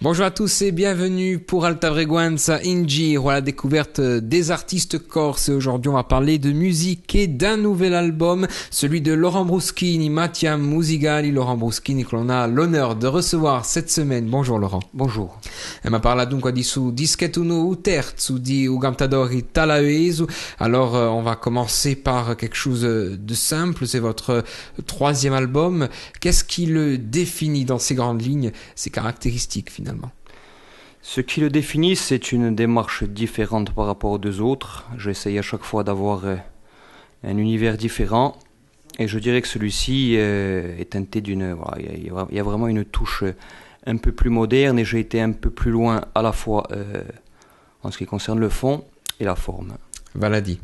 Bonjour à tous et bienvenue pour Alta Frequenza in Giro, à la découverte des artistes corses. Et aujourd'hui, on va parler de musique et d'un nouvel album, celui de Laurent Bruschini, Mattia Musigali. Laurent Bruschini que l'on a l'honneur de recevoir cette semaine. Bonjour Laurent. Bonjour. Ma parla dunque di su Dischetto uno terzo di U Cantadori Talavesu. Alors on va commencer par quelque chose de simple, c'est votre troisième album. Qu'est-ce qui le définit dans ses grandes lignes, ses caractéristiques finalement? Ce qui le définit, c'est une démarche différente par rapport aux deux autres. J'essaye à chaque fois d'avoir un univers différent. Et je dirais que celui-ci est teinté d'une... Voilà, il y a vraiment une touche un peu plus moderne et j'ai été un peu plus loin à la fois en ce qui concerne le fond et la forme. Valadi.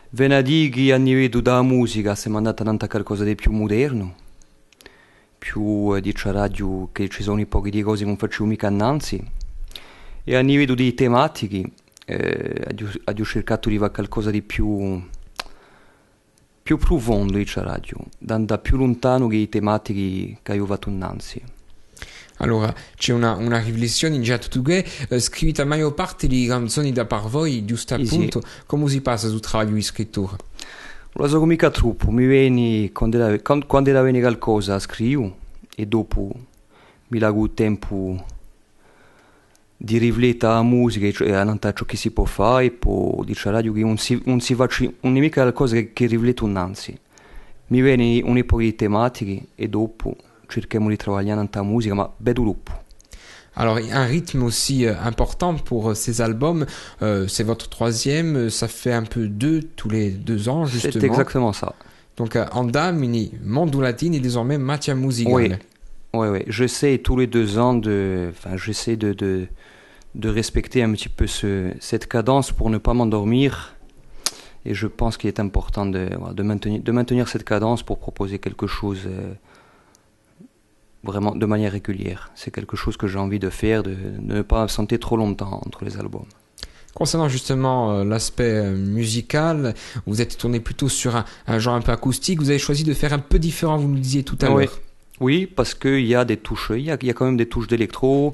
Venerdì che annivedo da musica siamo andati a qualcosa di più moderno, più dice radio che ci sono i pochi di cose che non facciamo mica annanzi, e a livello di tematiche ho cercato di fare qualcosa di più profondo, dice radio, andando più lontano che i tematiche che ho fatto innanzi. Allora, c'è una riflessione in già tutto scritta la maggior parte di canzoni da par voi, giusto appunto, come si passa sul lavoro di scrittura? Non lo so mica troppo, mi viene quando era viene qualcosa scrivo e dopo mi lago il tempo di riflettere la musica e a ciò che si può fare e poi dice radio che non si fa mica qualcosa che rifletto innanzi. Mi viene un'epoca di tematiche e dopo cerchiamo di lavorare nella musica, ma vedo dopo. Alors, un rythme aussi important pour ces albums, c'est votre troisième, ça fait un peu deux tous les 2 ans, justement. C'est exactement ça. Donc, Andamini, Mondolatine et désormais Mattia Musigali. Oui. J'essaie tous les 2 ans j'essaie de respecter un petit peu cette cadence pour ne pas m'endormir. Et je pense qu'il est important de maintenir cette cadence pour proposer quelque chose vraiment de manière régulière. C'est quelque chose que j'ai envie de faire, de ne pas absenter trop longtemps entre les albums. Concernant justement l'aspect musical, vous êtes tourné plutôt sur un genre un peu acoustique. Vous avez choisi de faire un peu différent, vous nous disiez tout à l'heure. Oui, parce qu'il y a des touches, il y a quand même des touches d'électro,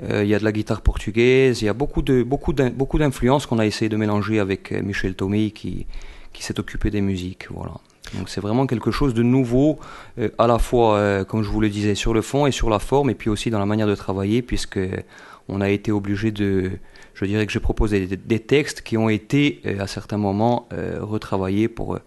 il y a de la guitare portugaise, il y a beaucoup d'influences qu'on a essayé de mélanger avec Michel Thomé qui s'est occupé des musiques, voilà. Donc c'est vraiment quelque chose de nouveau, à la fois, comme je vous le disais, sur le fond et sur la forme, et puis aussi dans la manière de travailler, puisque on a été obligé je dirais que j'ai proposé des textes qui ont été, à certains moments, retravaillés pour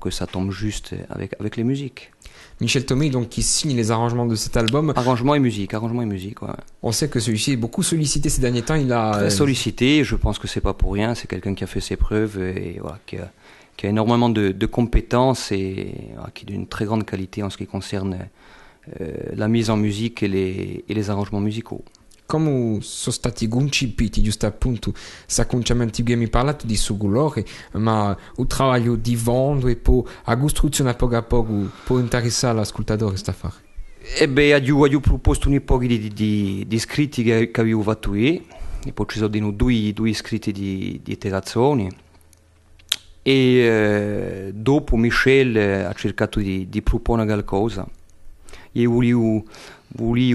que ça tombe juste avec les musiques. Michel Thomé, donc, qui signe les arrangements de cet album. Arrangement et musique, ouais. On sait que celui-ci est beaucoup sollicité ces derniers temps. Très sollicité, je pense que c'est pas pour rien, c'est quelqu'un qui a fait ses preuves et voilà, qui a énormément de compétences et qui est d'une très grande qualité en ce qui concerne la mise en musique et les arrangements musicaux. Come sono stati concepiti giusto appunto s'acconciamenti che mi parlato di Sugulore, ma il lavoro di fondo e poi la costruzione poco a poco può interessare l'ascoltatore sta fare? Ho proposto un po' di scritti che avevo fatto io e poi ci sono due scritti di iterazioni e dopo Michel ha cercato di proporre qualcosa. Io volevo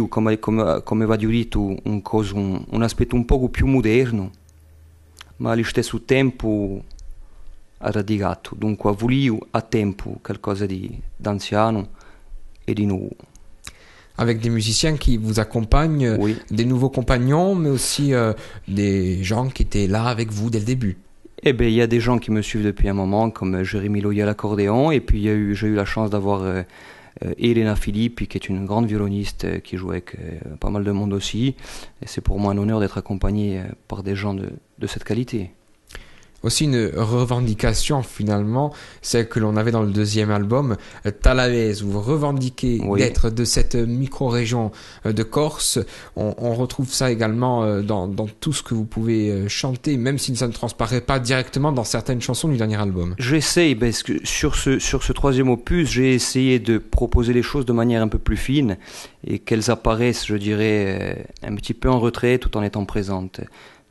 come va detto, un aspetto un poco più moderno, ma allo stesso tempo radicato. Dunque volevo a tempo qualcosa d'anziano et di nuovo. Avec des musiciens qui vous accompagnent, oui. Des nouveaux compagnons, mais aussi des gens qui étaient là avec vous dès le début. Il y a des gens qui me suivent depuis un moment, comme Jérémy Loyer à l'accordéon, et puis j'ai eu la chance d'avoir Elena Filippi, qui est une grande violoniste qui joue avec pas mal de monde aussi. Et c'est pour moi un honneur d'être accompagné par des gens de cette qualité. Aussi une revendication finalement, celle que l'on avait dans le deuxième album, Talavese. Vous revendiquez d'être de cette micro-région de Corse. On retrouve ça également dans tout ce que vous pouvez chanter, même si ça ne transparaît pas directement dans certaines chansons du dernier album. J'essaye, parce que sur ce troisième opus, j'ai essayé de proposer les choses de manière un peu plus fine et qu'elles apparaissent, je dirais, un petit peu en retrait tout en étant présentes.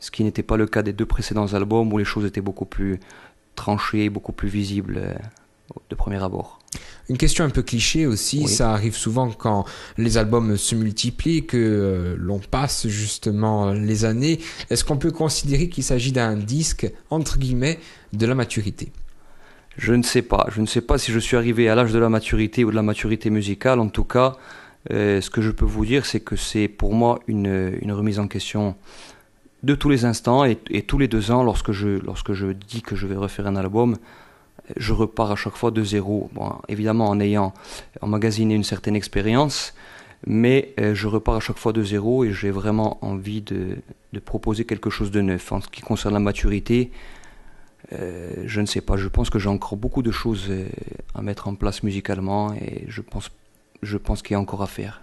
Ce qui n'était pas le cas des 2 précédents albums où les choses étaient beaucoup plus tranchées, beaucoup plus visibles de premier abord. Une question un peu cliché aussi, ça arrive souvent quand les albums se multiplient, que l'on passe justement les années. Est-ce qu'on peut considérer qu'il s'agit d'un disque, entre guillemets, de la maturité ? Je ne sais pas. Je ne sais pas si je suis arrivé à l'âge de la maturité ou de la maturité musicale. En tout cas, ce que je peux vous dire, c'est que c'est pour moi une remise en question de tous les instants et tous les 2 ans, lorsque je dis que je vais refaire un album, je repars à chaque fois de zéro. Bon, évidemment en ayant emmagasiné une certaine expérience, mais je repars à chaque fois de zéro et j'ai vraiment envie de proposer quelque chose de neuf. En ce qui concerne la maturité, je ne sais pas, je pense que j'ai encore beaucoup de choses à mettre en place musicalement et je pense qu'il y a encore à faire.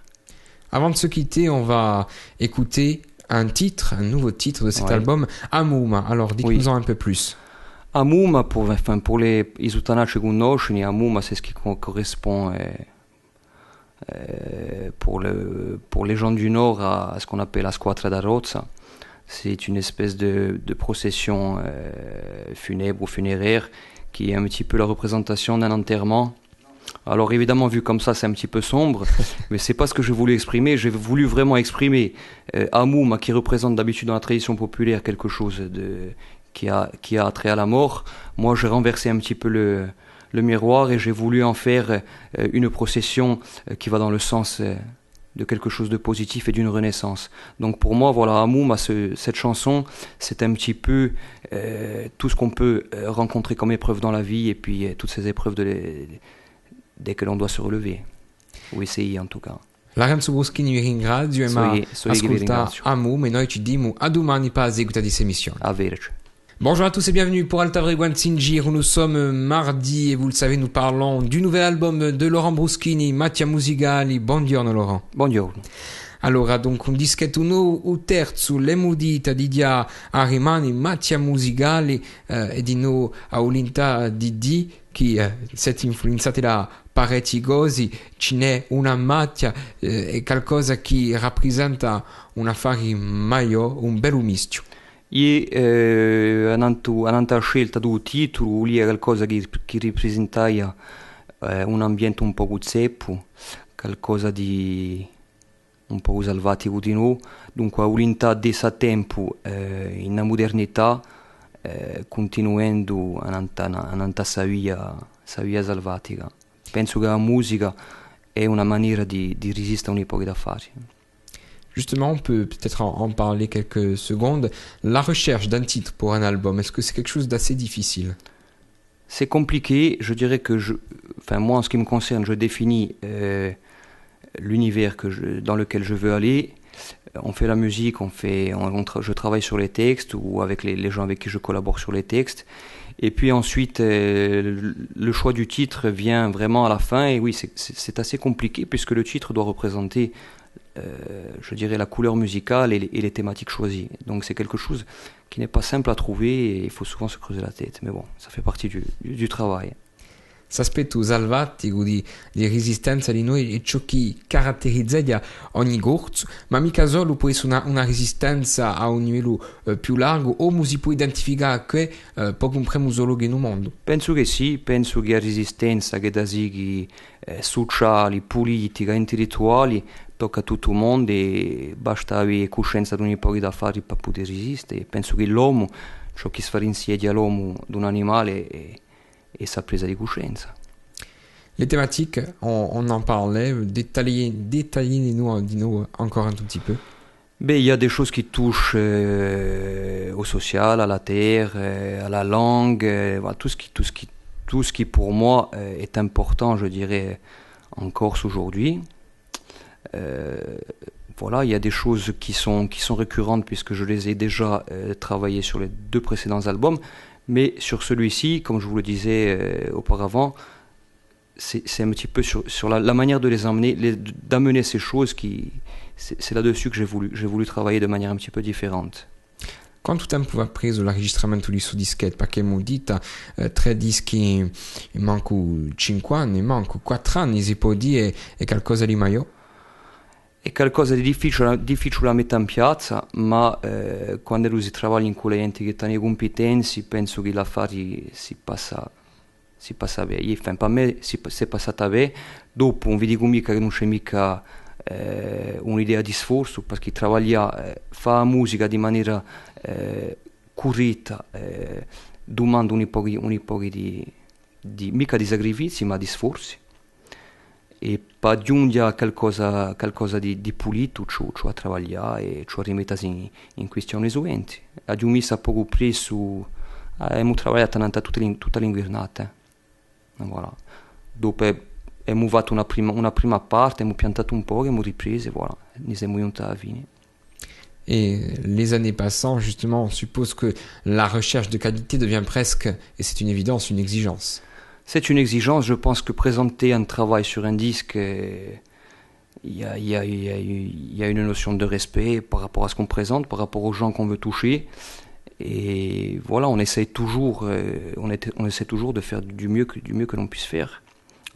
Avant de se quitter, on va écouter un nouveau titre de cet album, Amouma. Alors dites-nous-en un peu plus. Amouma, pour les Isutanaci conoscono, Amouma c'est ce qui correspond pour les gens du Nord à ce qu'on appelle la Squadra da Rozza. C'est une espèce de procession funèbre ou funéraire qui est un petit peu la représentation d'un enterrement. Alors évidemment, vu comme ça, c'est un petit peu sombre, mais c'est pas ce que je voulais exprimer. J'ai voulu vraiment exprimer Amouma, qui représente d'habitude dans la tradition populaire quelque chose qui a trait à la mort. Moi, j'ai renversé un petit peu le miroir et j'ai voulu en faire une procession qui va dans le sens de quelque chose de positif et d'une renaissance. Donc pour moi, voilà, Amouma, cette chanson, c'est un petit peu tout ce qu'on peut rencontrer comme épreuve dans la vie et puis toutes ces épreuves dès que l'on doit se relever, ou essayer en tout cas. Lorenzo Bruschini vi ringrazio e ma ascolta Amouma e noi ci diamo a domani per la seguita di emissioni. A verci. Bonjour à tous et bienvenue pour Altavreguan Sinjir. Nous sommes mardi et vous le savez, nous parlons du nouvel album de Laurent Bruschini, Mattia Musigali. Buongiorno Laurent. Buongiorno. Allora, dunque un dischetto nuovo, un terzo, l'emudita di dia a rimani Mattia Musigali e di no a Olinta di che siete influenzati da parecchi gosi, ce n'è una Mattia è qualcosa che rappresenta un affare maggiore, un bel misto. E ananta scelta del titolo lì è qualcosa che rappresenta un ambiente un po' zeppo, qualcosa di un po' salvatico di noi, dunque un'unità di tempo in modernità, continuando a sa via salvatica. Penso che la musica è una maniera di resistere a un'epoca d'affari. Justement, on peut peut-être en parler quelques secondes. La recherche d'un titre pour un album, est-ce que c'est quelque chose d'assez difficile ? C'est compliqué. Je dirais que moi, en ce qui me concerne, je définis l'univers dans lequel je veux aller. On fait la musique, je travaille sur les textes ou avec les gens avec qui je collabore sur les textes. Et puis ensuite, le choix du titre vient vraiment à la fin. Et oui, c'est assez compliqué puisque le titre doit représenter, je dirais, la couleur musicale et les thématiques choisies. Donc c'est quelque chose qui n'est pas simple à trouver et il faut souvent se creuser la tête. Mais bon, ça fait partie du travail. S'aspetto salvatico di resistenza di noi è ciò che caratterizza ogni corso, ma mica solo può essere una resistenza a un livello più largo o si può identificare che poi compriamo solo che nel mondo? Penso che sì, penso che la resistenza che da sighi sociali, politica, intellettuali tocca a tutto il mondo e basta avere coscienza di un'epoca d'affari per poter resistere. Penso che l'uomo, ciò che si fa insieme all'uomo di un animale et sa prise de conscience. Les thématiques, on en parlait, détaillez-nous encore un tout petit peu. Il y a des choses qui touchent au social, à la terre, à la langue, voilà, tout ce qui pour moi est important, je dirais, en Corse aujourd'hui. Voilà, il y a des choses qui sont récurrentes puisque je les ai déjà travaillées sur les 2 précédents albums. Mais sur celui-ci, comme je vous le disais auparavant, c'est un petit peu sur la manière de les emmener, d'amener ces choses c'est là-dessus que j'ai voulu travailler de manière un petit peu différente. Quanto tempo va preso l'enregistramento di suo dischetto? Perché mi dite 3 dischi, manco 5 anni, manco 4 anni, si può dire, è qualcosa di meglio? È qualcosa di difficile da mettere in piazza, ma quando si lavora con le enti che hanno le competenze, penso che l'affare si passa si passava, enfin per me si è passata bene, dopo non vi dico mica che non c'è mica un'idea di sforzo, perché lavorare, fare musica di maniera corretta domanda un po' mica di sacrifici ma di sforzi, e per aggiungere qualcosa di pulito ci a lavorare e ci a rimettere in questione suenti. Abbiamo messo poco presso, abbiamo lavorato tutta l'invernata. Voilà. Dopo abbiamo fatto una prima parte, abbiamo piantato un po', abbiamo ripreso, voilà, ne siamo venuti a fine. Et les années passant, justement, on suppose que la recherche de qualité devient presque, et c'est une évidence, une exigence. C'est une exigence. Je pense que présenter un travail sur un disque, il y a une notion de respect par rapport à ce qu'on présente, par rapport aux gens qu'on veut toucher. Et voilà, on essaie toujours de faire du mieux que l'on puisse faire.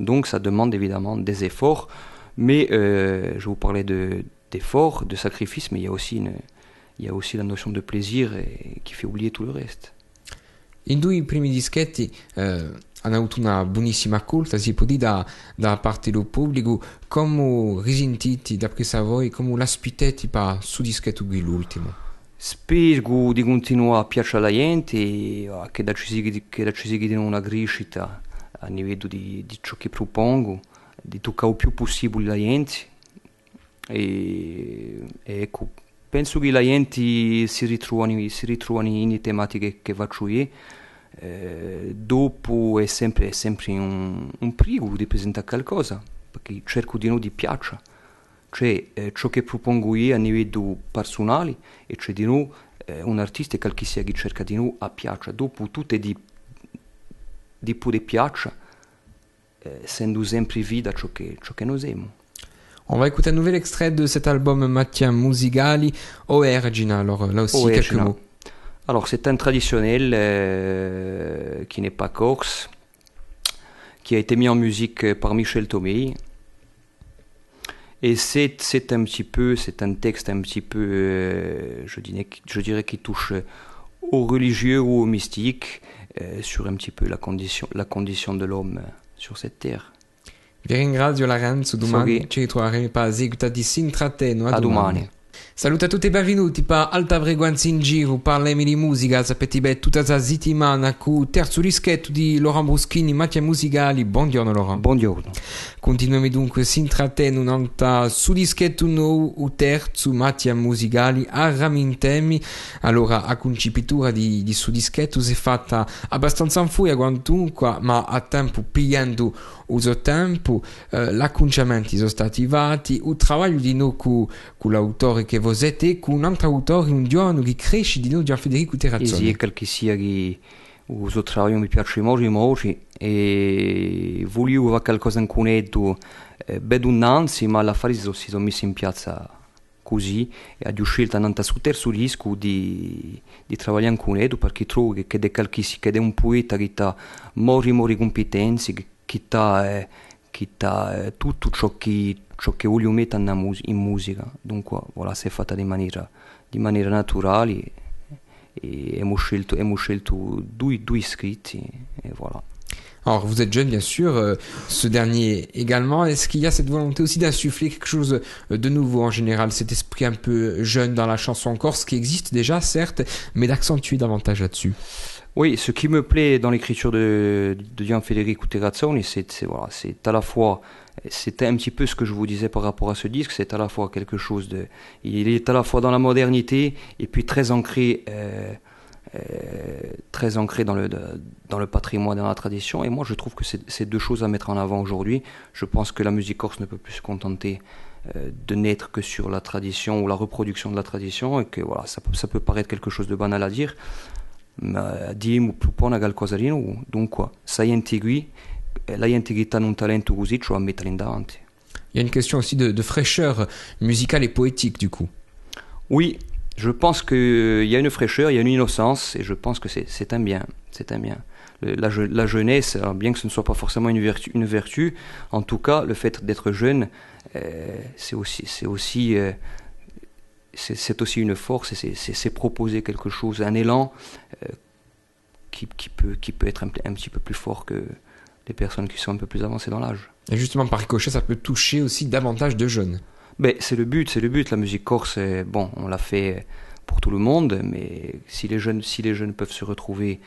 Donc ça demande évidemment des efforts, mais je vous parlais d'efforts, de sacrifices, mais il y a aussi la notion de plaisir qui fait oublier tout le reste. In due primi dischetti hanno avuto una buonissima accolta, si può dire, da parte del pubblico. Come risentiti da questa voi, come l'aspettate per su dischetto qui l'ultimo? Spero di continuare a piacere alla gente, che da ci sia una crescita a livello di ciò che propongo, di toccare il più possibile la gente. E ecco, penso che la gente si ritrovano in tematiche che faccio io. Dopo è sempre un prego di presentare qualcosa, perché cerco di non di piaccia, cioè ciò che propongo io a livello personale, e cioè di noi un artista è qualche che cerca di noi a piaccia. Dopo tutto è di pure piaccia, essendo sempre vita ciò che noi siamo. On va écouter un nouvel extrait de cet album Macchia Musicali, Oergina. Alors là aussi, quelques mots. Alors c'est un traditionnel qui n'est pas corse, qui a été mis en musique par Michel Tomei. Et c'est un texte un petit peu, je dirais qui touche au religieux ou au mystique, sur un petit peu la condition de l'homme sur cette terre. Vi ringrazio Lorenzo, domani ci ritroveremo per la seguita di Sintrateno. A domani. Saluto a tutti e benvenuti per Alta Frequenza in Giro, parliamo di musica, sapete bene, tutta la settimana con il terzo dischetto di Laurent Bruschini, Macchia Musicali. Buongiorno Laurent. Buongiorno. Continuiamo dunque si intrattengono su dischetto nuovo, il terzo Macchia Musicali, a Ramintemi. Allora, la concipitura di su dischetto si è fatta abbastanza in furia quantunque, ma a tempo pigliando uso tempo, gli acconciamenti sono stati fatti, il lavoro di noi con l'autore che voi siete e con un altro autore, un giorno che cresce di noi, Gian Federico Terrazzoni. Sì, quel che sia che il suo lavoro mi piace molto e volevo fare qualcosa in cunetto vedo innanzi, ma l'affare si sono messi in piazza così e ho scelto sul terzo disco di lavorare in cunetto, perché trovo che è un poeta che ha molti competenze, che ha tutto ciò che voglio mettere in musica. Dunque voilà, si è fatta di maniera naturale et abbiamo scelto due scritti et voilà. Alors vous êtes jeune bien sûr, ce dernier également. Est-ce qu'il y a cette volonté aussi d'insuffler quelque chose de nouveau en général, cet esprit un peu jeune dans la chanson en corse qui existe déjà certes, mais d'accentuer davantage là-dessus? Oui, ce qui me plaît dans l'écriture de Gian Federico Terrazzoni, c'est à la fois, c'était un petit peu ce que je vous disais par rapport à ce disque, c'est à la fois quelque chose de, il est à la fois dans la modernité et puis très ancré dans le patrimoine, dans la tradition. Et moi, je trouve que c'est deux choses à mettre en avant aujourd'hui. Je pense que la musique corse ne peut plus se contenter de n'être que sur la tradition ou la reproduction de la tradition, et que voilà, ça peut paraître quelque chose de banal à dire. Ma diamo propone qualcosa di nuovo, dunque sai integri la integrità in un talento così, cioè a metterla in davanti. Il y a une question aussi de fraîcheur musicale et poétique du coup. Oui, je pense qu'il y a une fraîcheur, il y a une innocence, et je pense que c'est un bien. La jeunesse, alors bien que ce ne soit pas forcément une vertu, en tout cas le fait d'être jeune, c'est aussi une force, c'est proposer quelque chose, un élan qui peut être un petit peu plus fort les personnes qui sont un peu plus avancées dans l'âge. Et justement, par ricochet, ça peut toucher aussi davantage de jeunes. Ben, c'est le but. La musique corse, bon, on l'a fait pour tout le monde, mais si les jeunes peuvent se retrouver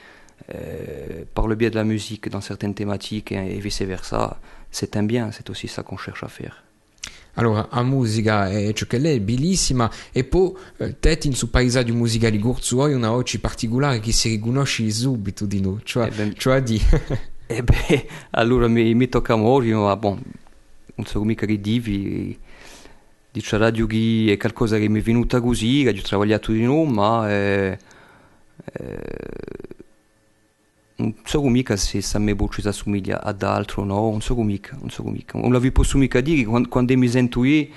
par le biais de la musique dans certaines thématiques et vice-versa, c'est un bien, c'est aussi ça qu'on cherche à faire. Allora, la musica è ciò che è bellissima e poi te in su paesaggio musicale Gurzu hai una voce particolare che si riconosce subito di noi, cioè di... E beh, allora mi tocca morire, ma bon, non so mica che dici radio che è qualcosa che mi è venuta così, che ho lavorato di nuovo, ma non so mica se a me voce si assomiglia ad altro, no, non so mica. Non la vi posso mica dire che quando mi sento io,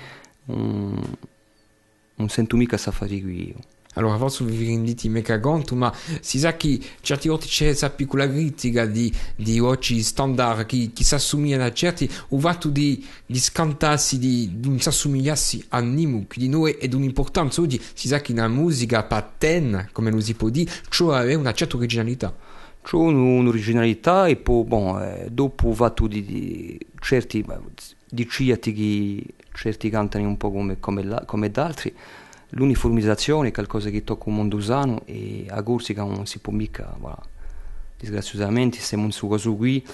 non sento mica sa fare io. Allora, forse vi rendete mica conto, ma si sa che certe volte c'è questa piccola critica di voci standard che si assomigliano a certi, o fatto di scantarsi, di non si assomigliarsi a nimo, che di noi è un'importanza. Oggi si sa che la musica pattern, come lo si può dire, cioè una certa originalità. C'è un'originalità e poi, bon, dopo fatto di certi cantano un po' come altri. L'uniformizzazione è qualcosa che tocca un mondo usano e a Corsica non si può mica, voilà. Disgraziosamente siamo in su caso qui,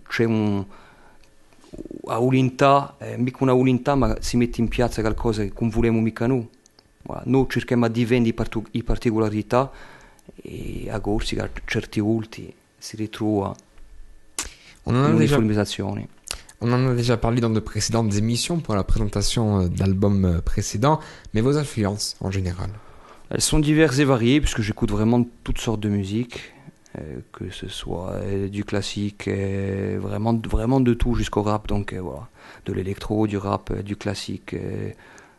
c'è una volontà, mica una volontà, ma si mette in piazza qualcosa che non vogliamo mica noi. Voilà. Noi cerchiamo di vendere le particolarità e a Corsica certi volti si ritrova l'uniformizzazione. On en a déjà parlé dans de précédentes émissions pour la présentation d'albums précédents, mais vos influences en général? Elles sont diverses et variées puisque j'écoute vraiment toutes sortes de musique, que ce soit du classique, vraiment de tout jusqu'au rap, donc voilà, de l'électro, du rap, du classique,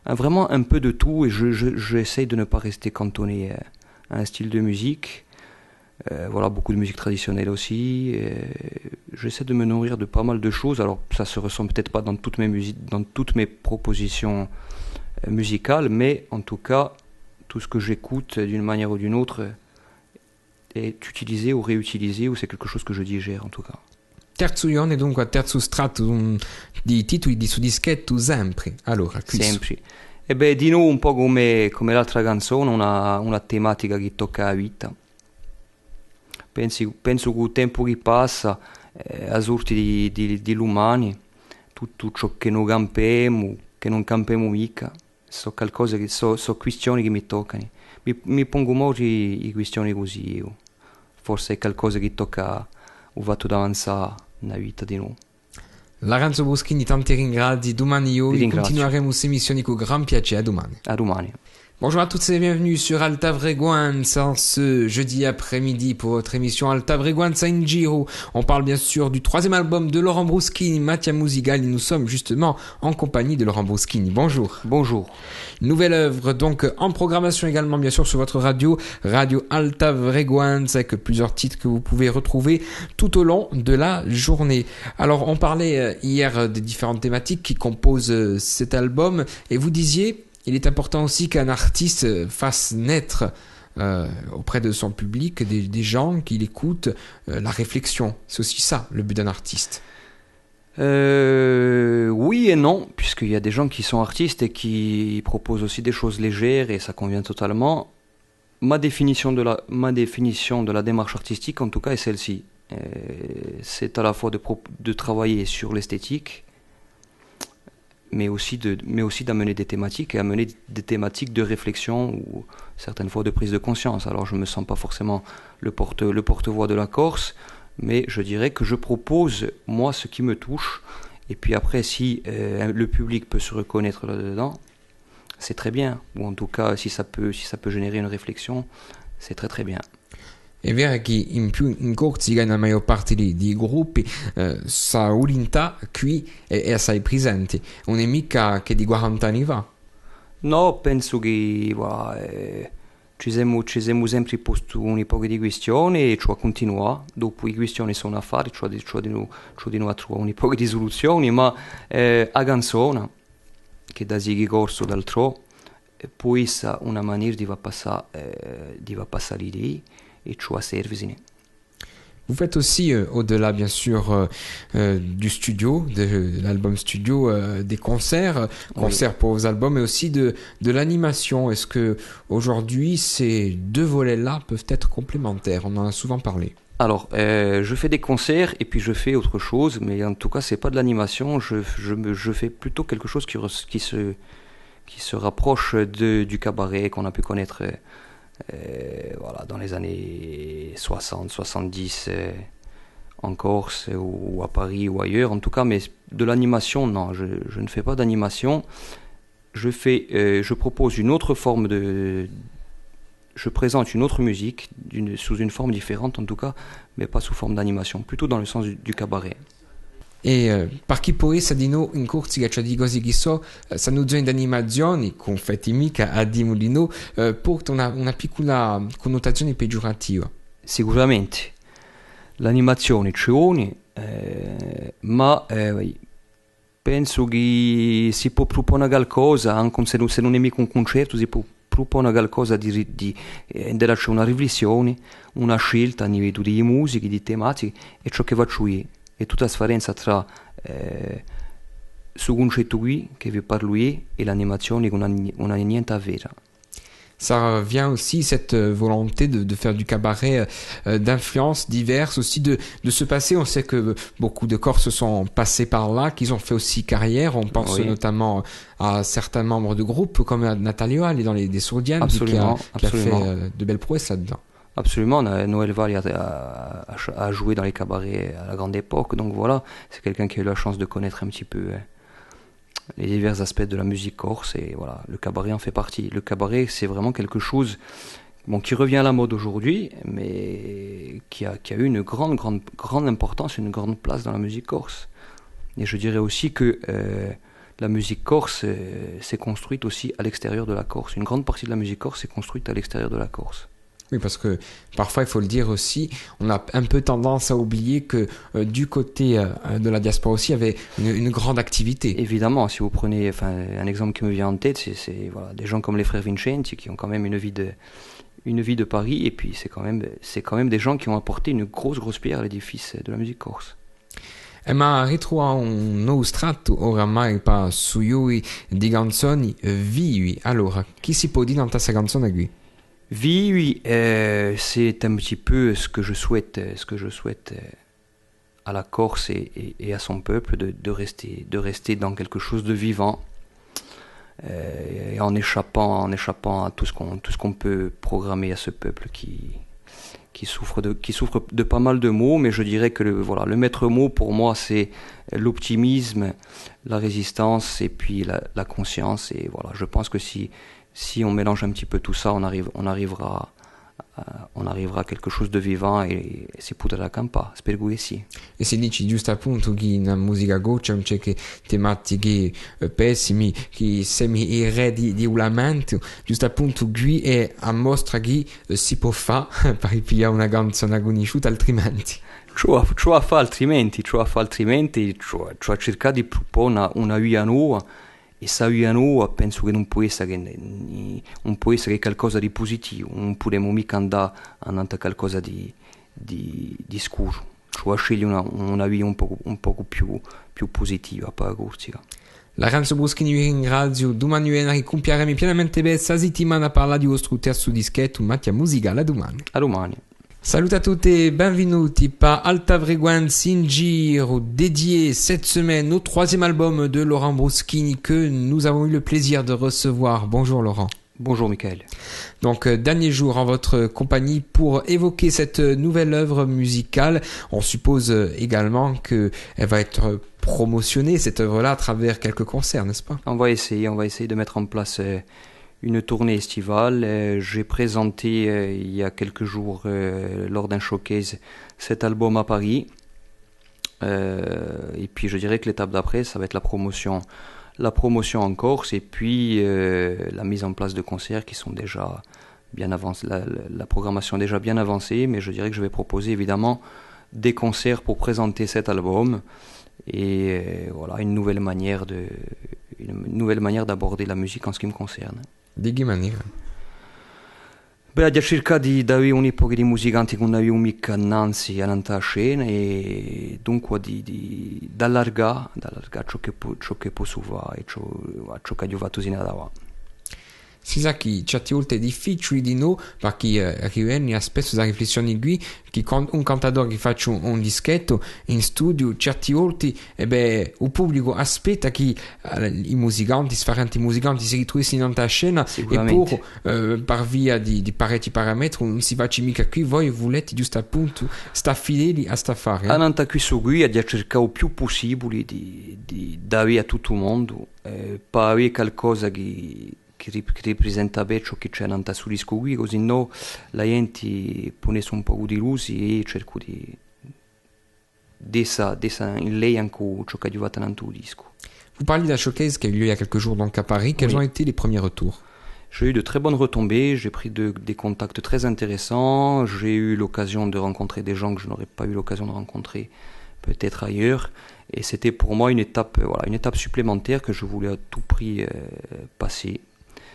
vraiment un peu de tout et j'essaye de ne pas rester cantonné à un style de musique. Voilà, beaucoup de musique traditionnelle aussi. J'essaie de me nourrir de pas mal de choses. Alors, ça se ressent peut-être pas dans toutes mes propositions musicales, mais en tout cas, tout ce que j'écoute d'une manière ou d'une autre est utilisé ou réutilisé, ou c'est quelque chose que je digère en tout cas. Terzo ione, dunque, terzo strato di titoli di su dischetto sempre. Allora, sempre. E beh, di nuovo un po' come l'altra canzone, una tematica che tocca la vita. Penso che il tempo che passa a sorti di umani, tutto ciò che non campiamo, che non campiamo mica, so qualcosa che so questioni che mi toccano. Mi pongo molto le questioni così io. Forse è qualcosa che tocca ho fatto d'avanzare nella vita di noi. Lorenzo Boschini, tanti ringrazi. Domani continueremo queste emissioni con gran piacere. A domani. A domani. Bonjour à toutes et bienvenue sur Alta Frequenza ce jeudi après-midi pour votre émission Alta Frequenza in Giro. On parle bien sûr du troisième album de Laurent Bruschini, Mattia Musigali. Nous sommes justement en compagnie de Laurent Bruschini. Bonjour. Bonjour. Nouvelle œuvre donc en programmation également bien sûr sur votre radio Alta Frequenza avec plusieurs titres que vous pouvez retrouver tout au long de la journée. Alors on parlait hier des différentes thématiques qui composent cet album et vous disiez il est important aussi qu'un artiste fasse naître auprès de son public des gens qui l'écoutent la réflexion. C'est aussi ça le but d'un artiste. Oui et non, puisqu'il y a des gens qui sont artistes et qui proposent aussi des choses légères et ça convient totalement. Ma définition de la démarche artistique en tout cas est celle-ci. C'est à la fois de travailler sur l'esthétique, mais aussi d'amener des thématiques et amener des thématiques de réflexion ou certaines fois de prise de conscience. Alors je ne me sens pas forcément le porte-voix de la Corse, mais je dirais que je propose moi ce qui me touche et puis après si le public peut se reconnaître là-dedans, c'est très bien, ou en tout cas si ça peut générer une réflexion, c'est très très bien. È vero che in Corsica, nella maggior parte dei gruppi, questa volontà qui è assai presente. Non è mica che di 40 anni fa. No, penso che ci siamo sempre posti un po' di questioni e ciò continua. Dopo le questioni sono a fare, ciò di nuovo trovare un po' di soluzioni, ma a canzone, che da Ziggy Corso d'altro, poi sa una maniera di va passare l'idea. E ciò serve. Vous faites aussi, au-delà bien sûr du studio, de l'album studio, des concerts pour vos albums, mais aussi de l'animation. Est-ce que aujourd'hui ces deux volets-là peuvent être complémentaires? On en a souvent parlé. Alors, je fais des concerts et puis je fais autre chose, mais en tout cas, c'est pas de l'animation. Je fais plutôt quelque chose qui se rapproche du cabaret qu'on a pu connaître voilà, dans les années 60, 70 en Corse ou à Paris ou ailleurs. En tout cas, mais de l'animation, non, je ne fais pas d'animation. Je propose une autre forme je présente une autre musique sous une forme différente en tout cas, mais pas sous forme d'animation, plutôt dans le sens du cabaret. E per chi può essere di noi in corsi che di cose che so, sanno già in animazioni, confetti mica a dimo di noi, porta una piccola connotazione peggiorativa. Sicuramente l'animazione ci vuole, ma penso che si può proporre qualcosa, anche se non è mica un concerto, si può proporre qualcosa della c'è una riflessione, una scelta a livello di musiche, di tematiche, e ciò che faccio io. E tutta la differenza tra su concetto qui che vi parlo io e l'animazione che non ha niente a vedere. Ça vient aussi cette volonté de faire du cabaret, d'influences diverses, aussi de se passer. On sait que beaucoup de Corses sont passés par là, qu'ils ont fait aussi carrière. On pense notamment à certains membres de groupes comme Nathalie Oal dans des Sourdiennes qui a fait de belles prouesses là-dedans. Absolument, Noël Valli a joué dans les cabarets à la grande époque, donc voilà, c'est quelqu'un qui a eu la chance de connaître un petit peu les divers aspects de la musique corse, et voilà, le cabaret en fait partie. Le cabaret, c'est vraiment quelque chose qui revient à la mode aujourd'hui, mais qui a eu une grande importance, une grande place dans la musique corse. Et je dirais aussi que la musique corse s'est construite aussi à l'extérieur de la Corse. Une grande partie de la musique corse s'est construite à l'extérieur de la Corse. Oui, parce que parfois, il faut le dire aussi, on a un peu tendance à oublier que du côté de la diaspora aussi, il y avait une grande activité. Évidemment, si vous prenez un exemple qui me vient en tête, c'est voilà, des gens comme les frères Vincenzi qui ont quand même une vie de Paris, et puis c'est quand même des gens qui ont apporté une grosse pierre à l'édifice de la musique corse. Ma ritrovato un nuovo strato oramai pa su lui di canzoni vivi. Allora, chi si può dire dans questa canzone qui? Oui, c'est un petit peu ce que je souhaite à la Corse et à son peuple, de rester dans quelque chose de vivant, et en échappant à tout ce qu'on peut programmer à ce peuple qui souffre de pas mal de maux. Mais je dirais que le maître mot pour moi, c'est l'optimisme, la résistance et puis la conscience. Et voilà, je pense que si on mélange un petit peu tout ça, on arrivera a quelque chose de vivant e si potrà campare, spero che sì. E si dice giusto appunto che in musica goccia non c'è che tematiche pessimi, che semi i re di un lamento, giusto appunto qui è a mostra che si può fare per pigliare una canzone conosciuta altrimenti. Ciò a fa altrimenti, ciò a cercare di proporre una via nuova. E questa via nuova penso che non può essere qualcosa di positivo, non potremmo mica andare a qualcosa di scuro, cioè scegliere una via un poco più positiva per la Corsica. Lorenzo Bruschini vi ringrazio, domani venerdì compiaremi pienamente bene questa settimana parla di vostro terzo dischetto, Mattia Musicale, a domani. A domani. Salut à tous et bienvenue par Alta Frequenza in Giro, dédié cette semaine au troisième album de Laurent Bruschini que nous avons eu le plaisir de recevoir. Bonjour Laurent. Bonjour Michael. Donc dernier jour en votre compagnie pour évoquer cette nouvelle œuvre musicale. On suppose également qu'elle va être promotionnée, cette œuvre-là, à travers quelques concerts, n'est-ce pas? On va essayer de mettre en place une tournée estivale. J'ai présenté il y a quelques jours lors d'un showcase cet album à Paris. Et puis je dirais que l'étape d'après, ça va être la promotion en Corse et puis la mise en place de concerts qui sont déjà bien avancés. La programmation est déjà bien avancée, mais je dirais que je vais proposer évidemment des concerts pour présenter cet album et voilà, une nouvelle manière d'aborder la musique en ce qui me concerne. De che maniera? Beh, abbiamo cercato di avere un po' di musicanti che non avevamo mica innanzi alla scena e dunque di allargare ciò che posso fare e ciò che ho fatto sinora da qua. Si sa che certe volte è difficile di noi perché arrivano spesso da riflessioni qui che un cantatore che faccia un dischetto in studio certe volte il pubblico aspetta che i musicanti, sfarranti musicanti si ritrovino in una scena e poi per via di parecchi parametri non si faccia mica qui voi volete giusto appunto sta fedeli a sta fare Ananta qui su qui abbiamo cercato il più possibile di dare a tutto il mondo per avere qualcosa che ripresenta bene ciò che c'è nel suo disco qui, così no la gente pone un po' di luce e cerco di dessa in lei anche ciò che ha fatto nel tuo disco. Vous parliez de la showcase qui a eu lieu il y a quelques jours donc à Paris. Quels ont été les premiers retours? J'ai eu de très bonnes retombées, j'ai pris des contacts très intéressants, j'ai eu l'occasion de rencontrer des gens que je n'aurais pas eu l'occasion de rencontrer peut-être ailleurs, et c'était pour moi une étape supplémentaire que je voulais à tout prix passer.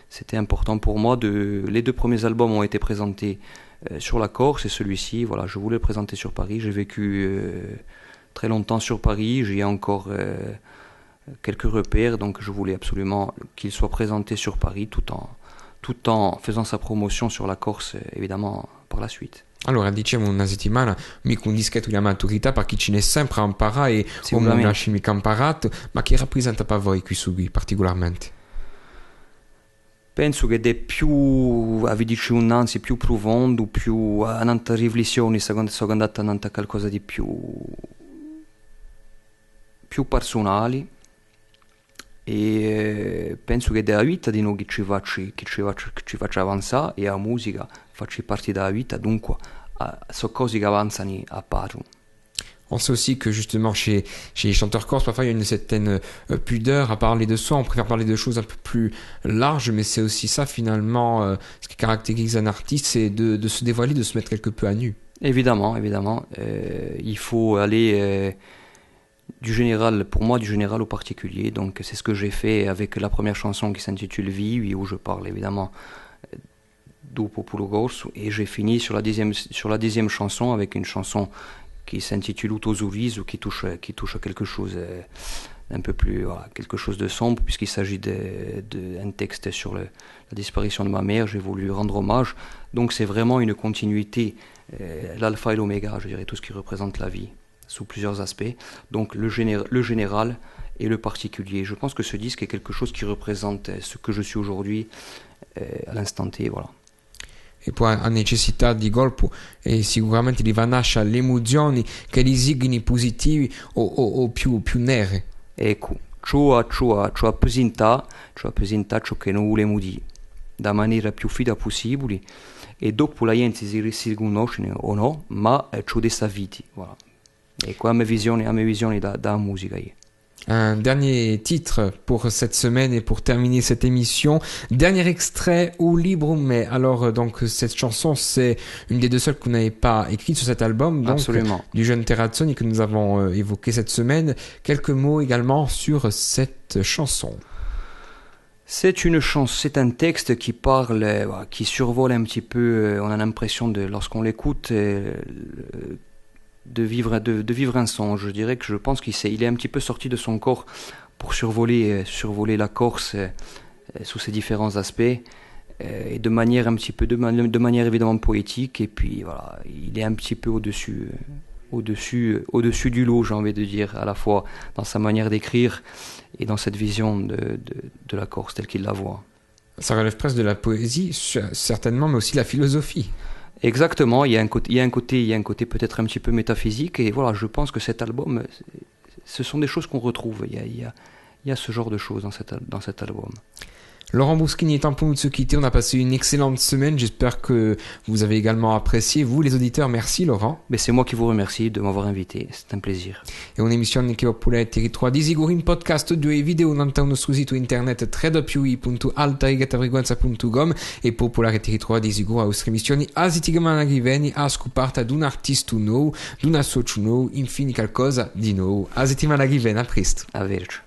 C'était important pour moi. Les 2 premiers albums ont été présentés sur la Corse et celui-ci, voilà, je voulais le présenter sur Paris. J'ai vécu très longtemps sur Paris, j'ai encore quelques repères, donc je voulais absolument qu'il soit présenté sur Paris tout en faisant sa promotion sur la Corse, évidemment, par la suite. Allora, diciamo una settimana, mica un dischetto di maturità per chi ce n'è sempre a imparare e come non lasci mica imparato, ma che rappresenta per voi qui su qui particolarmente? Penso che è più avvicinanza, più profondo, più una riflessione, sono andata a qualcosa di più personale e penso che della vita di noi che ci faccia avanzare e la musica faccia parte della vita, dunque sono cose che avanzano a paro. On sait aussi que justement chez les chanteurs corses, parfois il y a une certaine pudeur à parler de soi, on préfère parler de choses un peu plus larges, mais c'est aussi ça finalement, ce qui caractérise un artiste, c'est de se dévoiler, de se mettre quelque peu à nu. Évidemment, il faut aller du général au particulier, donc c'est ce que j'ai fait avec la première chanson qui s'intitule Vivi, où je parle évidemment du popolo corso, et j'ai fini sur la deuxième chanson avec une chanson qui s'intitule Uto Sorriso, qui touche quelque chose un peu plus, quelque chose de sombre, puisqu'il s'agit d'un texte sur la disparition de ma mère. J'ai voulu rendre hommage, donc c'est vraiment une continuité, l'alpha et l'oméga, je dirais, tout ce qui représente la vie sous plusieurs aspects, donc le général et le particulier. Je pense que ce disque est quelque chose qui représente ce que je suis aujourd'hui à l'instant T, voilà. E poi a necessità di colpo e sicuramente di va nascere le emozioni che li signi positivi o più nere. Ecco, ciò a presentare ciò che noi vogliamo dire, da maniera più fida possibile, e dopo la gente si riconosce o no, ma ciò di sta vita, voilà. E qua a mia visione da musica. Un dernier titre pour cette semaine et pour terminer cette émission. Dernier extrait au Libre Mais. Alors, donc, cette chanson, c'est une des 2 seules qu'on n'avait pas écrite sur cet album. Donc, absolument. Du jeune Terrazzoni que nous avons évoqué cette semaine. Quelques mots également sur cette chanson. C'est un texte qui parle, qui survole un petit peu, on a l'impression lorsqu'on l'écoute, de vivre un songe. Je dirais que je pense qu'il est un petit peu sorti de son corps pour survoler la Corse sous ses différents aspects, et de manière évidemment poétique, et puis voilà, il est un petit peu au-dessus du lot, j'ai envie de dire, à la fois dans sa manière d'écrire et dans cette vision de la Corse telle qu'il la voit. Ça relève presque de la poésie, certainement, mais aussi de la philosophie. Exactement, il y a un côté peut-être un petit peu métaphysique, et voilà, je pense que cet album, ce sont des choses qu'on retrouve, il y a ce genre de choses dans cet album. Laurent Bouschini est temps pour nous de se quitter. On a passé une excellente semaine. J'espère que vous avez également apprécié. Vous, les auditeurs, merci Laurent. Mais c'est moi qui vous remercie de m'avoir invité. C'est un plaisir. E un'emissione che oppure territorio di sicuro in podcast 2 video nanta un nostro sito internet www.altaigatavriguenza.com e popolare territorio di sicuro a vostre emissioni asiticamente riveni a scoperta di un artista nuovo, di un associo nuovo, infine qualcosa di nuovo. A settimana che viene, a presto. A verci.